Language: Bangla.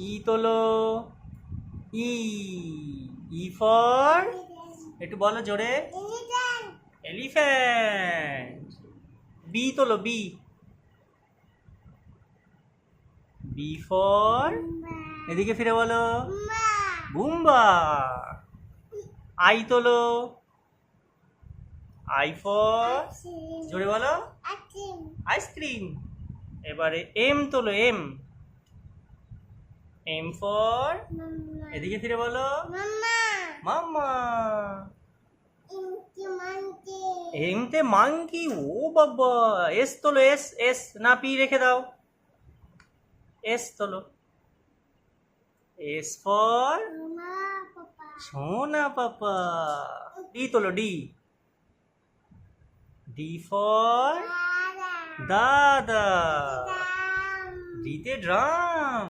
ই তোলো, ই, ই ফর, একটু বলো জোরে, এলিফ্যান্ট। বি তোলো, বি, বি ফর, এদিকে ফিরে বলো, বুম্বা। আই তোলো, আই ফর, জোরে বলো, আইসক্রিম। এবারে এম তোলো, এম, এম ফর, এদিকে ফিরে বলো, মাম্মা। এম তে মাঙ্কি, ও বাবা। এস তোলো, এস, এস না পি রেখে দাও, এস তোলো, এস ফর, সোনা পাপা। ডি তোলো, ডি, ডি ফর, দাদা। ডিতে ড্রাম।